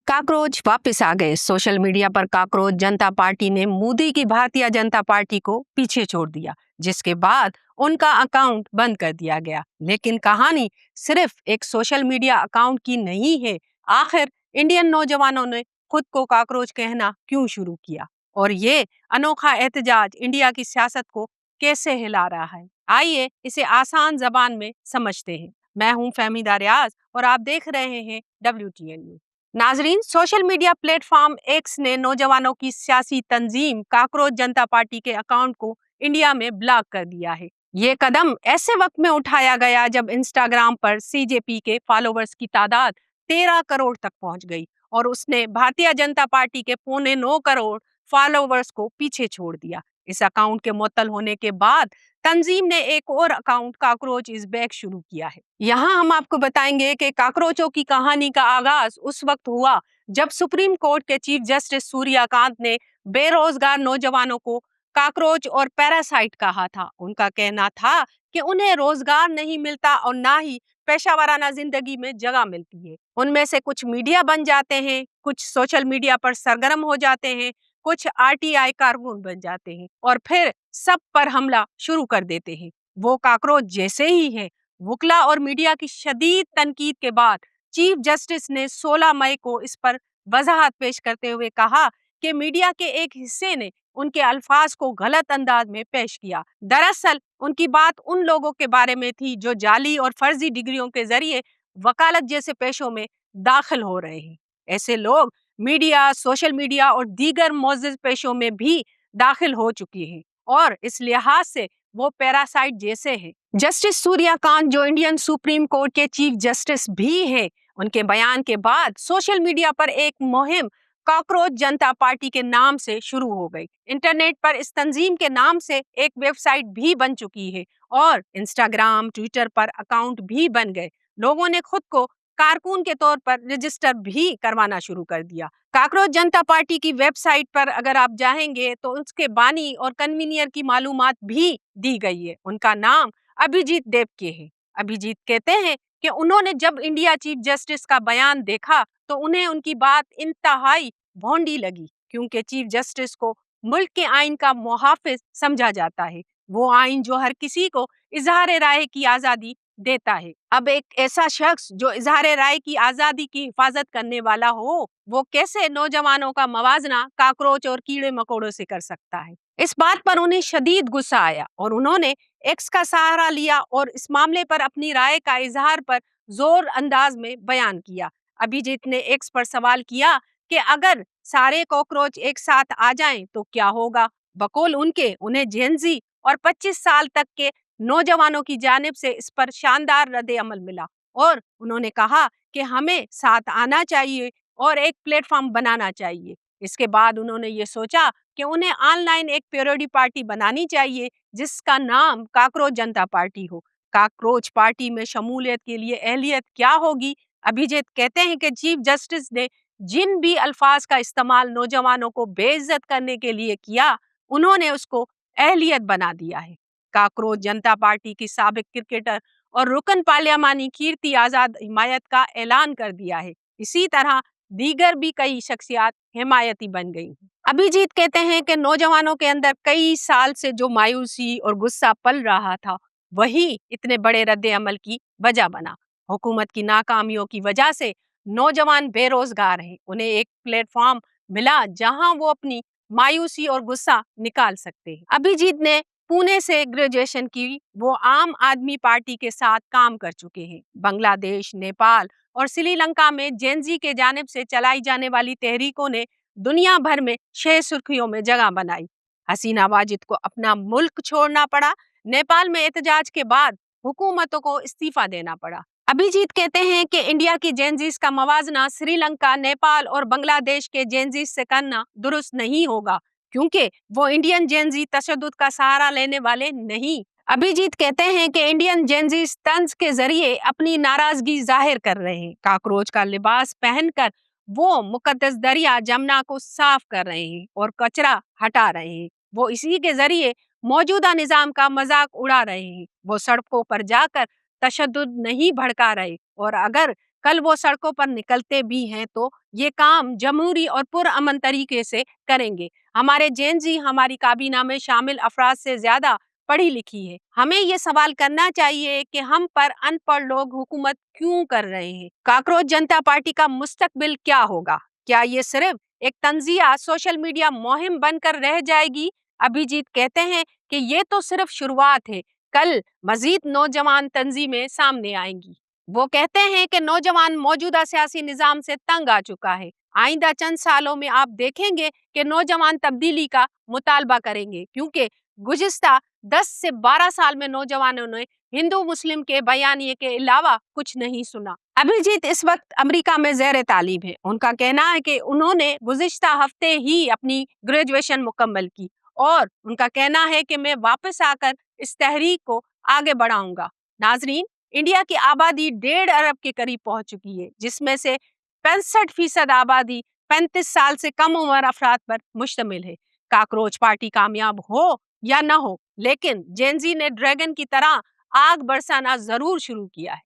Cockroach वापस आ गए। Social media पर काकरोच जनता पार्टी ने मोदी की भारतीय जनता पार्टी को पीछे छोड़ दिया, जिसके बाद उनका अकाउंट बंद कर दिया गया। लेकिन कहानी सिर्फ एक सोशल मीडिया अकाउंट की नहीं है। आखिर इंडियन नौजवानों ने खुद को काकरोच कहना क्यों शुरू किया, और ये अनोखा एहतजाज इंडिया की सियासत को कैसे हिला रहा है? आइए इसे आसान जबान में समझते हैं। मैं हूं फहमीदा रियाज और आप देख रहे हैं WTN न्यूज़। नाजरीन, सोशल मीडिया प्लेटफॉर्म एक्स ने नौजवानों की सियासी तंजीम काकरोच जनता पार्टी के अकाउंट को इंडिया में ब्लॉक कर दिया है। ये कदम ऐसे वक्त में उठाया गया जब इंस्टाग्राम पर CJP के फॉलोवर्स की तादाद 13 करोड़ तक पहुंच गई और उसने भारतीय जनता पार्टी के 8.25 करोड़ फॉलोवर्स को पीछे छोड़ दिया। इस अकाउंट के मुअत्तल होने के बाद तंजीम ने एक और अकाउंट काकरोच इज बैक शुरू किया है। यहाँ हम आपको बताएंगे कि काकरोचों की कहानी का आगाज उस वक्त हुआ जब सुप्रीम कोर्ट के चीफ जस्टिस सूर्यकांत ने बेरोजगार नौजवानों को काकरोच और पैरासाइट कहा था। उनका कहना था कि उन्हें रोजगार नहीं मिलता और ना ही पेशा जिंदगी में जगह मिलती है। उनमें से कुछ मीडिया बन जाते हैं, कुछ सोशल मीडिया पर सरगर्म हो जाते हैं, कुछ RTI कारकुन बन जाते हैं और फिर सब पर हमला शुरू कर देते हैं। वो काकरोच जैसे ही हैं। वुकला और मीडिया की शदीद तनकीद के बाद चीफ जस्टिस ने 16 मई को इस पर वजाहत पेश करते हुए कहा कि मीडिया के एक हिस्से ने उनके अल्फाज को गलत अंदाज में पेश किया। दरअसल उनकी बात उन लोगों के बारे में थी जो जाली और फर्जी डिग्रियों के जरिए वकालत जैसे पेशों में दाखिल हो रहे हैं। ऐसे लोग मीडिया, सोशल मीडिया और दीगर मोअज़्ज़ज़ पेशों में भी दाखिल हो चुकी हैं और इस लिहाज से वो पैरासाइट जैसे हैं। जस्टिस सूर्यकांत, जो इंडियन सुप्रीम कोर्ट के चीफ जस्टिस भी हैं, उनके बयान के बाद सोशल मीडिया पर एक मुहिम काकरोच जनता पार्टी के नाम से शुरू हो गई। इंटरनेट पर इस तंजीम के नाम से एक वेबसाइट भी बन चुकी है और इंस्टाग्राम, ट्विटर पर अकाउंट भी बन गए। लोगों ने खुद को कारकुन के तौर पर रजिस्टर भी करवाना शुरू कर दिया। काकरोच जनता पार्टी की वेबसाइट पर अगर आप जाएंगे तो उसके बानी और कन्वीनियर की मालूमात भी दी गई है। उनका नाम अभिजीत देवके है। अभिजीत कहते हैं कि उन्होंने जब इंडिया चीफ जस्टिस का बयान देखा तो उन्हें उनकी बात इंतहाई भोंडी लगी, क्योंकि चीफ जस्टिस को मुल्क के आइन का मुहाफिज समझा जाता है। वो आइन जो हर किसी को इजहार राय की आजादी देता है। अब एक ऐसा शख्स जो इजहार राय की आजादी की हिफाजत करने वाला हो, वो कैसे नौजवानों का मवाजना काकरोच और कीड़े मकोड़ों से कर सकता है? इस बात पर उन्हें शदीद गुस्सा आया और उन्होंने एक्स का सहारा लिया और इस मामले पर अपनी राय का इजहार पर जोर अंदाज में बयान किया। अभिजीत ने एक्स पर सवाल किया कि अगर सारे कॉकरोच एक साथ आ जाएं तो क्या होगा। बकौल उनके, उन्हें जेनजी और 25 साल तक के नौजवानों की जानिब से इस पर शानदार रद्द अमल मिला और उन्होंने कहा कि हमें साथ आना चाहिए और एक प्लेटफॉर्म बनाना चाहिए। इसके बाद उन्होंने ये सोचा कि उन्हें ऑनलाइन एक पैरोडी पार्टी बनानी चाहिए जिसका नाम काकरोच जनता पार्टी हो। काकरोच पार्टी में शमूलियत के लिए अहलियत क्या होगी? अभिजीत कहते हैं कि चीफ जस्टिस ने जिन भी अल्फाज का इस्तेमाल नौजवानों को बेइज्जत करने के लिए किया, उन्होंने उसको अहलियत बना दिया है। काकरोच जनता पार्टी की साबिक क्रिकेटर और रुकन पार्लियामानी कीर्ति आजाद हिमायत का ऐलान कर दिया है। इसी तरह दीगर भी कई शख्सियात हिमायती बन गई। अभिजीत कहते हैं कि नौजवानों के अंदर कई साल से जो मायूसी और गुस्सा पल रहा था, वही इतने बड़े रद्द अमल की वजह बना। हुकूमत की नाकामियों की वजह से नौजवान बेरोजगार हैं। उन्हें एक प्लेटफॉर्म मिला जहां वो अपनी मायूसी और गुस्सा निकाल सकते हैं। अभिजीत ने पुणे से ग्रेजुएशन की। वो आम आदमी पार्टी के साथ काम कर चुके हैं। बांग्लादेश, नेपाल और श्रीलंका में जेनजी के जानिब से चलाई जाने वाली तहरीकों ने दुनिया भर में 6 सुर्खियों में जगह बनाई। हसीना वाजिद को अपना मुल्क छोड़ना पड़ा। नेपाल में एहतजाज के बाद हुकूमतों को इस्तीफा देना पड़ा। अभिजीत कहते हैं कि इंडिया की जेनजीज का मवाजना श्रीलंका, नेपाल और बांग्लादेश के जेनजीज से करना दुरुस्त नहीं होगा, क्योंकि वो इंडियन जेनजी तशद्दुद का सहारा लेने वाले नहीं। अभिजीत कहते हैं कि इंडियन जेनजीज तंज के जरिए अपनी नाराजगी जाहिर कर रहे हैं। काकरोच का लिबास पहनकर वो मुकद्दस दरिया जमुना को साफ कर रहे हैं और कचरा हटा रहे हैं। वो इसी के जरिए मौजूदा निजाम का मजाक उड़ा रहे हैं। वो सड़कों पर जाकर तशद्दुद नहीं भड़का रहे और अगर कल वो सड़कों पर निकलते भी हैं तो ये काम जमहूरी और पुरअमन तरीके से करेंगे। हमारे जेन जी हमारी काबीना में शामिल अफराद से ज्यादा पढ़ी लिखी है। हमें ये सवाल करना चाहिए कि हम पर अनपढ़ लोग हुकूमत क्यों कर रहे हैं। काकरोच जनता पार्टी का मुस्तकबिल क्या होगा? क्या ये सिर्फ एक तंजिया सोशल मीडिया मुहिम बनकर रह जाएगी? अभिजीत कहते हैं कि ये तो सिर्फ शुरुआत है, कल मजीद नौजवान तंजीमें सामने आएंगी। वो कहते हैं कि नौजवान मौजूदा सियासी निजाम से तंग आ चुका है। आइंदा चंद सालों में आप देखेंगे कि नौजवान तब्दीली का मुतालबा करेंगे, क्योंकि गुज़िश्ता 10 से 12 साल में नौजवानों ने हिंदू मुस्लिम के बयानिए के अलावा कुछ नहीं सुना। अभिजीत इस वक्त अमेरिका में ज़ेर तालीम है। उनका कहना है कि उन्होंने गुज़िश्ता हफ्ते ही अपनी ग्रेजुएशन मुकम्मल की और उनका कहना है कि मैं वापस आकर इस तहरीक को आगे बढ़ाऊंगा। नाजरीन, इंडिया की आबादी 1.5 अरब के करीब पहुंच चुकी है, जिसमें से 65% आबादी 35 साल से कम उम्र अफराद पर मुश्तमिल है। काकरोच पार्टी कामयाब हो या न हो, लेकिन जेनजी ने ड्रैगन की तरह आग बरसाना जरूर शुरू किया है।